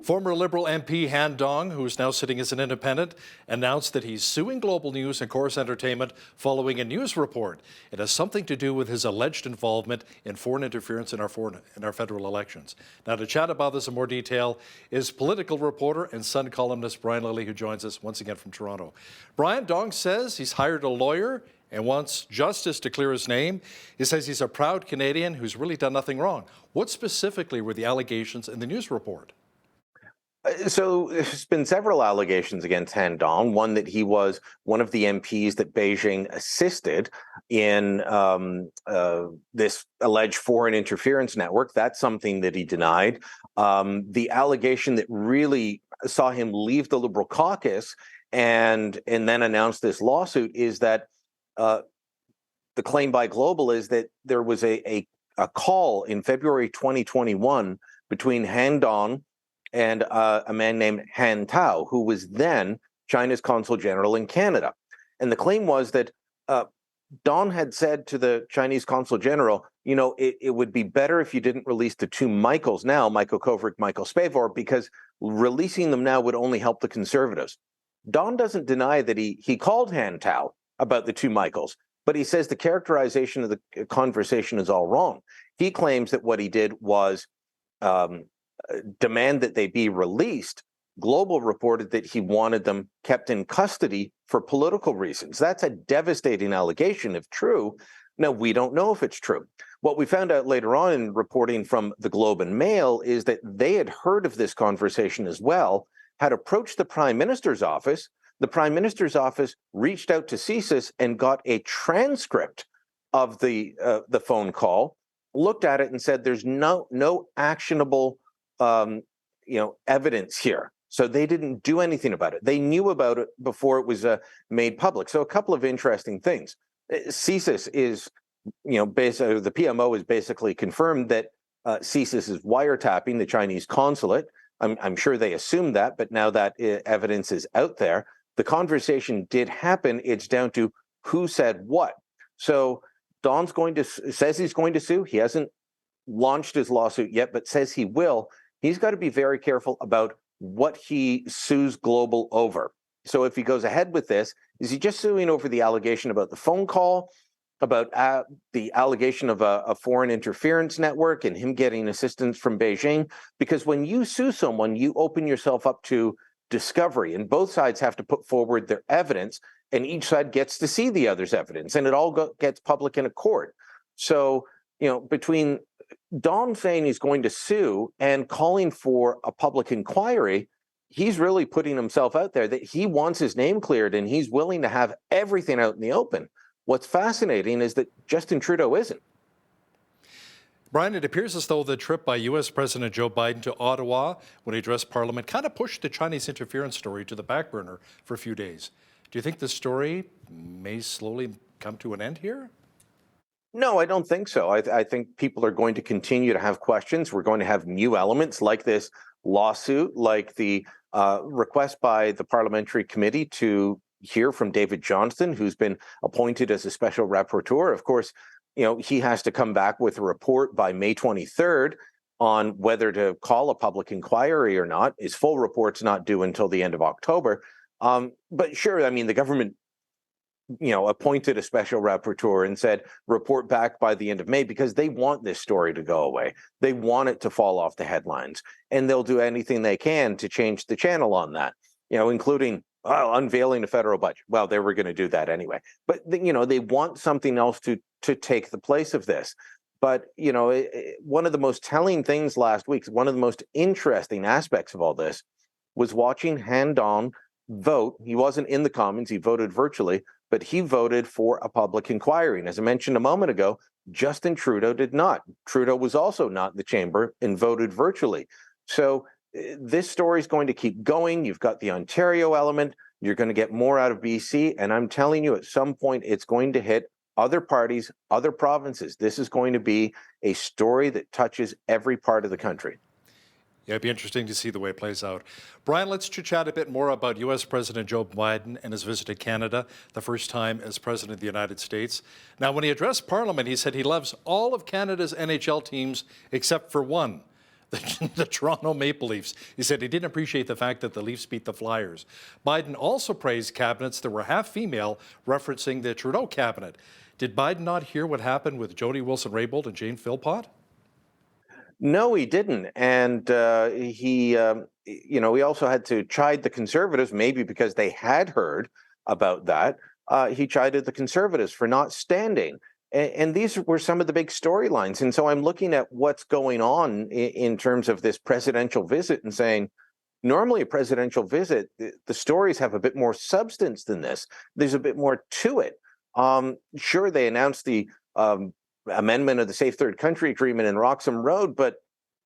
Former Liberal MP Han Dong, who is now sitting as an independent, announced that he's suing Global News and Chorus Entertainment following a news report. It has something to do with his alleged involvement in foreign interference in our federal elections. Now, to chat about this in more detail is political reporter and Sun columnist Brian Lilley, who joins us once again from Toronto. Brian, Dong says he's hired a lawyer and wants justice to clear his name. He says he's a proud Canadian who's really done nothing wrong. What specifically were the allegations in the news report? So there's been several allegations against Han Dong. One, that he was one of the MPs that Beijing assisted in this alleged foreign interference network. That's something that he denied. The allegation that really saw him leave the Liberal caucus and then announce this lawsuit is that the claim by Global is that there was a call in February 2021 between Han Dong and a man named Han Tao, who was then China's consul general in Canada. And the claim was that Don had said to the Chinese consul general, you know, it would be better if you didn't release the two Michaels now, Michael Kovrig, Michael Spavor, because releasing them now would only help the Conservatives. Don doesn't deny that he called Han Tao about the two Michaels, but he says the characterization of the conversation is all wrong. He claims that what he did was demand that they be released. Global reported that he wanted them kept in custody for political reasons. That's a devastating allegation if true. Now, we don't know if it's true. What we found out later on in reporting from the Globe and Mail is that they had heard of this conversation as well, had approached the Prime Minister's office. The Prime Minister's office reached out to CSIS and got a transcript of the phone call, looked at it and said there's no actionable evidence here. So they didn't do anything about it. They knew about it before it was made public. So a couple of interesting things. CSIS is, basically the PMO is basically confirmed that CSIS is wiretapping the Chinese consulate. I'm sure they assumed that, but now that evidence is out there. The conversation did happen. It's down to who said what. So Don's says he's going to sue. He hasn't launched his lawsuit yet, but says he will. He's got to be very careful about what he sues Global over. So if he goes ahead with this, is he just suing over the allegation about the phone call, about the allegation of a foreign interference network and him getting assistance from Beijing? Because when you sue someone, you open yourself up to discovery, and both sides have to put forward their evidence, and each side gets to see the other's evidence, and it all gets public in a court. So, between Don saying he's going to sue and calling for a public inquiry, he's really putting himself out there that he wants his name cleared and he's willing to have everything out in the open. What's fascinating is that Justin Trudeau isn't. Brian, it appears as though the trip by U.S. President Joe Biden to Ottawa when he addressed Parliament kind of pushed the Chinese interference story to the back burner for a few days. Do you think the story may slowly come to an end here? No, I don't think so. I think people are going to continue to have questions. We're going to have new elements like this lawsuit, like the request by the parliamentary committee to hear from David Johnston, who's been appointed as a special rapporteur. Of course, he has to come back with a report by May 23rd on whether to call a public inquiry or not. His full report's not due until the end of October. But sure, I mean, the government appointed a special rapporteur and said, report back by the end of May, because they want this story to go away. They want it to fall off the headlines, and they'll do anything they can to change the channel on that, including unveiling a federal budget. Well, they were going to do that anyway. But, they want something else to take the place of this. But, one of the most telling things last week, one of the most interesting aspects of all this was watching Han Dong vote. He wasn't in the Commons, he voted virtually, but he voted for a public inquiry. And as I mentioned a moment ago, Justin Trudeau did not. Trudeau was also not in the chamber and voted virtually. So this story is going to keep going. You've got the Ontario element. You're going to get more out of BC. And I'm telling you, at some point, it's going to hit other parties, other provinces. This is going to be a story that touches every part of the country. Yeah, it'd be interesting to see the way it plays out. Brian, let's chat a bit more about U.S. President Joe Biden and his visit to Canada, the first time as President of the United States. Now, when he addressed Parliament, he said he loves all of Canada's NHL teams except for one. the Toronto Maple Leafs. He said he didn't appreciate the fact that the Leafs beat the Flyers. Biden also praised cabinets that were half female, referencing the Trudeau cabinet. Did Biden not hear what happened with Jody Wilson-Raybould and Jane Philpott? No, he didn't, and he also had to chide the Conservatives, maybe because they had heard about that. He chided the Conservatives for not standing, and these were some of the big storylines. And so I'm looking at what's going on in terms of this presidential visit and saying, normally a presidential visit, the stories have a bit more substance than this. There's a bit more to it. Sure, they announced the amendment of the Safe Third Country Agreement in Roxham Road, but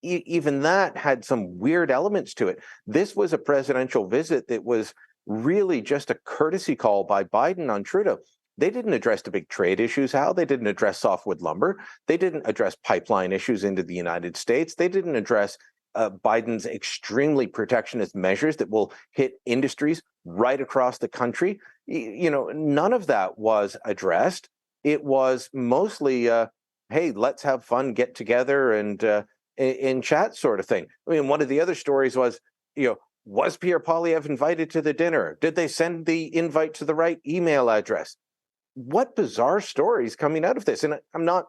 even that had some weird elements to it. This was a presidential visit that was really just a courtesy call by Biden on Trudeau. They didn't address the big trade issues, Hal. They didn't address softwood lumber. They didn't address pipeline issues into the United States. They didn't address Biden's extremely protectionist measures that will hit industries right across the country. None of that was addressed. It was mostly, hey, let's have fun, get together and chat sort of thing. I mean, one of the other stories was, was Pierre Poilievre invited to the dinner? Did they send the invite to the right email address? What bizarre stories coming out of this. And I'm not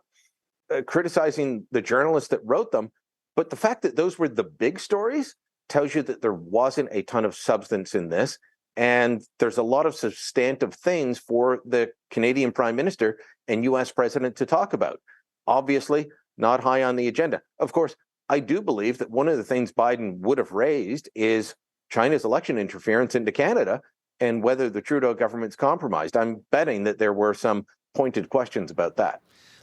criticizing the journalists that wrote them, but the fact that those were the big stories tells you that there wasn't a ton of substance in this. And there's a lot of substantive things for the Canadian Prime Minister and U.S. President to talk about. Obviously, not high on the agenda. Of course, I do believe that one of the things Biden would have raised is China's election interference into Canada and whether the Trudeau government's compromised. I'm betting that there were some pointed questions about that.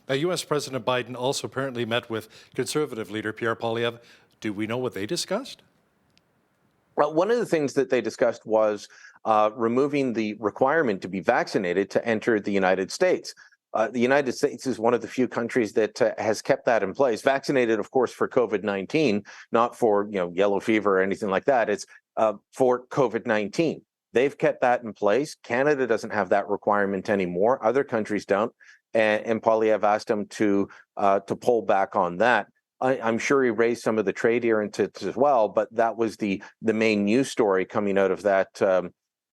Now, U.S. President Biden also apparently met with Conservative leader Pierre Poilievre. Do we know what they discussed? Well, one of the things that they discussed was removing the requirement to be vaccinated to enter the United States. The United States is one of the few countries that has kept that in place. Vaccinated, of course, for COVID-19, not for yellow fever or anything like that. It's for COVID-19. They've kept that in place. Canada doesn't have that requirement anymore. Other countries don't. And Poilievre asked him to pull back on that. I'm sure he raised some of the trade irritants as well, but that was the main news story coming out of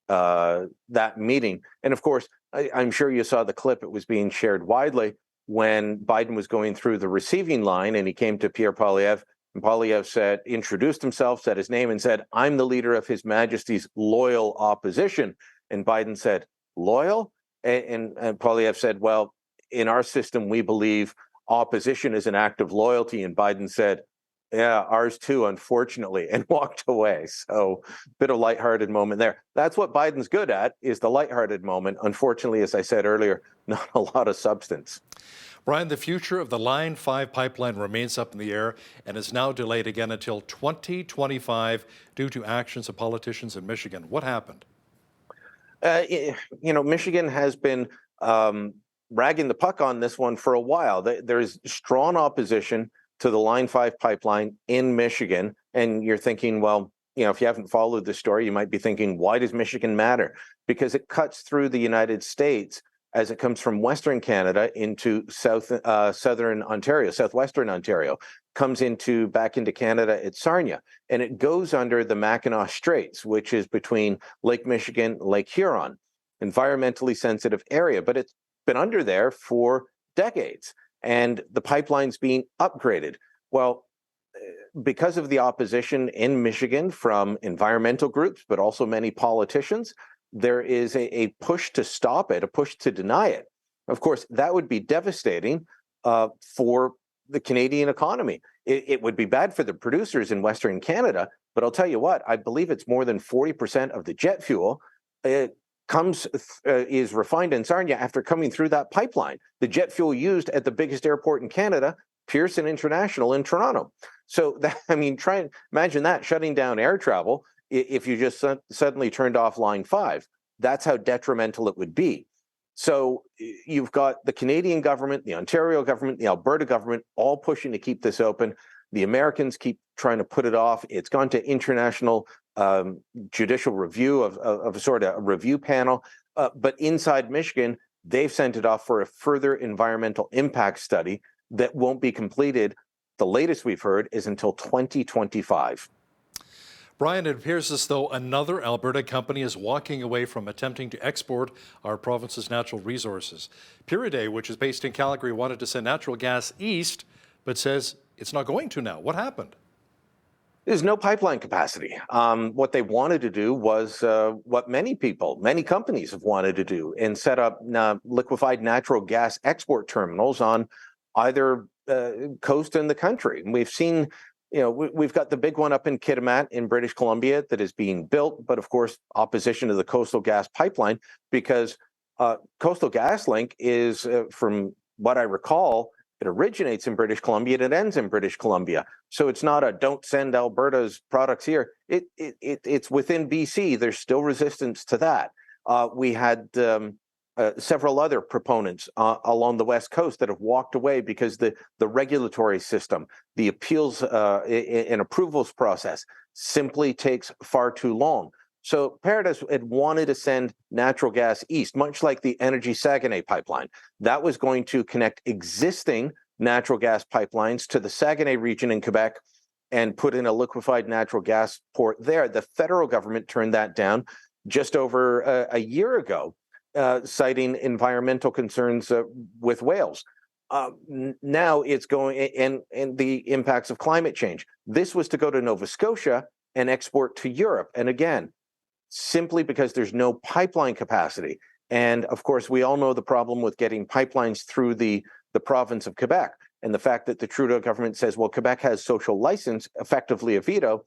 that meeting. And of course, I'm sure you saw the clip. It was being shared widely when Biden was going through the receiving line and he came to Pierre Poilievre. And Poilievre introduced himself, said his name, and said, "I'm the leader of His Majesty's loyal opposition." And Biden said, "Loyal?" And Poilievre said, "Well, in our system, we believe opposition is an act of loyalty." And Biden said, "Yeah, ours too, unfortunately," and walked away. So bit of lighthearted moment there. That's what Biden's good at, is the lighthearted moment. Unfortunately, as I said earlier, not a lot of substance. Brian, the future of the Line 5 pipeline remains up in the air and is now delayed again until 2025 due to actions of politicians in Michigan. What happened? Michigan has been ragging the puck on this one for a while. There's strong opposition to the Line 5 pipeline in Michigan. And you're thinking, well, if you haven't followed the story, you might be thinking, why does Michigan matter? Because it cuts through the United States as it comes from Western Canada into southwestern Ontario, comes back into Canada at Sarnia. And it goes under the Mackinac Straits, which is between Lake Michigan, Lake Huron, environmentally sensitive area. But it's been under there for decades. And the pipeline's being upgraded. Well, because of the opposition in Michigan from environmental groups, but also many politicians, there is a push to stop it, a push to deny it. Of course, that would be devastating for the Canadian economy. It would be bad for the producers in Western Canada, but I'll tell you what, I believe it's more than 40% of the jet fuel is refined in Sarnia after coming through that pipeline. The jet fuel used at the biggest airport in Canada, Pearson International in Toronto. So try and imagine that, shutting down air travel if you just suddenly turned off Line 5. That's how detrimental it would be. So you've got the Canadian government, the Ontario government, the Alberta government, all pushing to keep this open. The Americans keep trying to put it off. It's gone to international judicial review of a sort of a review panel. But inside Michigan, they've sent it off for a further environmental impact study that won't be completed The latest we've heard is until 2025. Brian, it appears as though another Alberta company is walking away from attempting to export our province's natural resources. Pieridae, which is based in Calgary, wanted to send natural gas east, but says it's not going to now. What happened? There's no pipeline capacity. What they wanted to do was what many companies have wanted to do, and set up liquefied natural gas export terminals on either coast in the country. And we've seen, we've got the big one up in Kitimat in British Columbia that is being built, but of course, opposition to the Coastal Gas Pipeline, because Coastal GasLink is, from what I recall, it originates in British Columbia and it ends in British Columbia. So it's not a don't send Alberta's products here. It's within BC. There's still resistance to that. We had several other proponents along the West Coast that have walked away because the regulatory system, the appeals and approvals process simply takes far too long. So Pieridae had wanted to send natural gas east, much like the Energy Saguenay pipeline. That was going to connect existing natural gas pipelines to the Saguenay region in Quebec and put in a liquefied natural gas port there. The federal government turned that down just over a year ago, citing environmental concerns with whales. Now it's going, and the impacts of climate change. This was to go to Nova Scotia and export to Europe. And again, simply because there's no pipeline capacity. And of course, we all know the problem with getting pipelines through the province of Quebec, and the fact that the Trudeau government says, well, Quebec has social license, effectively a veto.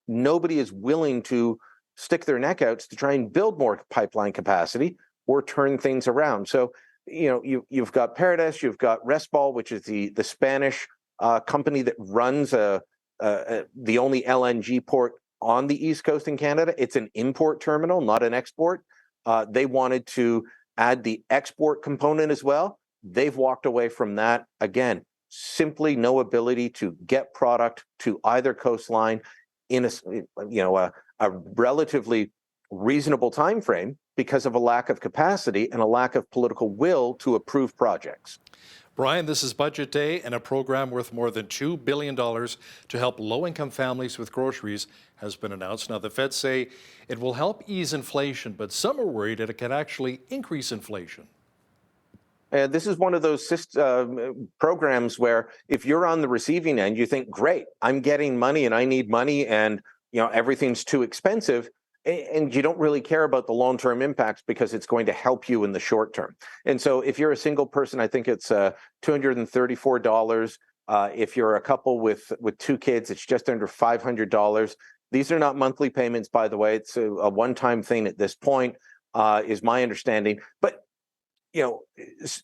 Nobody is willing to stick their neck out to try and build more pipeline capacity or turn things around. So, you've got Pieridae, you've got Respal, which is the Spanish company that runs the only LNG port on the East Coast in Canada. It's an import terminal, not an export. They wanted to add the export component as well. They've walked away from that. Again, simply no ability to get product to either coastline in a relatively reasonable time frame because of a lack of capacity and a lack of political will to approve projects. Brian, this is Budget Day, and a program worth more than $2 billion to help low-income families with groceries has been announced. Now, the feds say it will help ease inflation, but some are worried that it can actually increase inflation. This is one of those programs where if you're on the receiving end, you think, great, I'm getting money and I need money and everything's too expensive. And you don't really care about the long-term impacts because it's going to help you in the short term. And so if you're a single person, I think it's $234. If you're a couple with two kids, it's just under $500. These are not monthly payments, by the way. It's a one-time thing at this point, is my understanding. But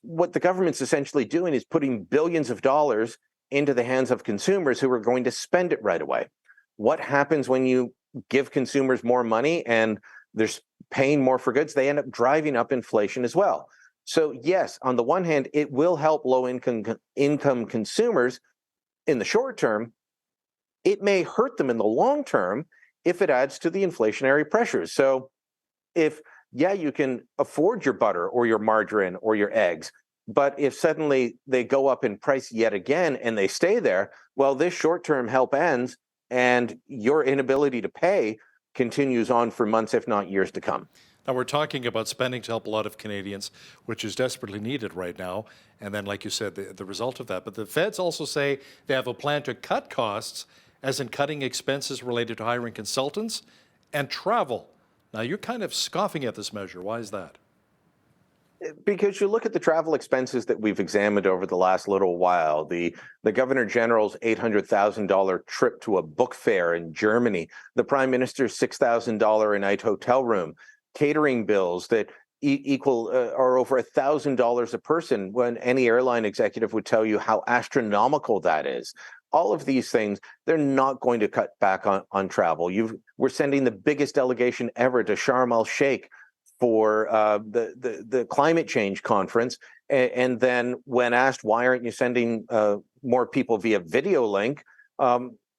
what the government's essentially doing is putting billions of dollars into the hands of consumers who are going to spend it right away. What happens when you give consumers more money and they're paying more for goods? They end up driving up inflation as well. So yes, on the one hand, it will help low-income consumers in the short term. It may hurt them in the long term if it adds to the inflationary pressures. So if you can afford your butter or your margarine or your eggs, but if suddenly they go up in price yet again and they stay there, well, this short-term help ends and your inability to pay continues on for months, if not years to come. Now, we're talking about spending to help a lot of Canadians, which is desperately needed right now. And then, like you said, the result of that. But the feds also say they have a plan to cut costs, as in cutting expenses related to hiring consultants and travel. Now, you're kind of scoffing at this measure. Why is that? Because you look at the travel expenses that we've examined over the last little while, the Governor General's $800,000 trip to a book fair in Germany, the Prime Minister's $6,000 a night hotel room, catering bills that equal are over $1,000 a person, when any airline executive would tell you how astronomical that is. All of these things, they're not going to cut back on travel. We're sending the biggest delegation ever to Sharm el-Sheikh for the climate change conference. And then when asked, why aren't you sending more people via video link,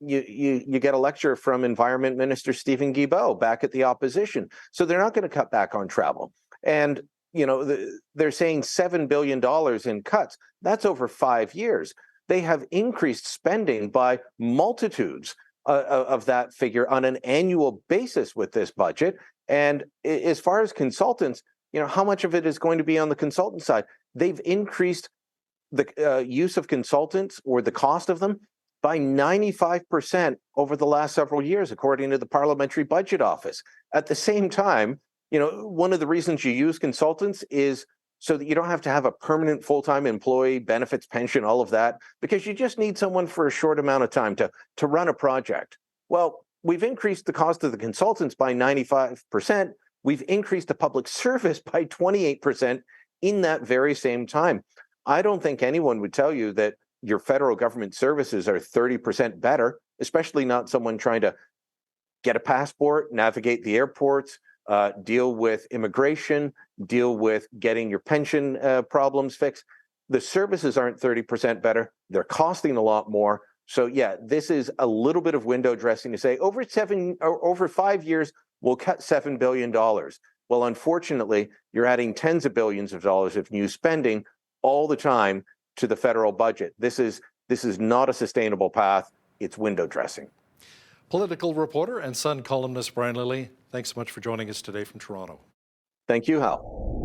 you get a lecture from Environment Minister Stephen Guilbeault back at the opposition. So they're not going to cut back on travel. And, they're saying $7 billion in cuts. That's over 5 years. They have increased spending by multitudes of that figure on an annual basis with this budget. And as far as consultants, how much of it is going to be on the consultant side? They've increased the use of consultants or the cost of them by 95% over the last several years, according to the Parliamentary Budget Office. At the same time, one of the reasons you use consultants is so that you don't have to have a permanent full-time employee, benefits, pension, all of that, because you just need someone for a short amount of time to run a project. Well, we've increased the cost of the consultants by 95%. We've increased the public service by 28% in that very same time. I don't think anyone would tell you that your federal government services are 30% better, especially not someone trying to get a passport, navigate the airports, deal with immigration, deal with getting your pension problems fixed. The services aren't 30% better. They're costing a lot more. So yeah, this is a little bit of window dressing to say over 5 years, we'll cut $7 billion. Well, unfortunately, you're adding tens of billions of dollars of new spending all the time to the federal budget. This is not a sustainable path. It's window dressing. Political reporter and Sun columnist Brian Lilley, thanks so much for joining us today from Toronto. Thank you, Hal.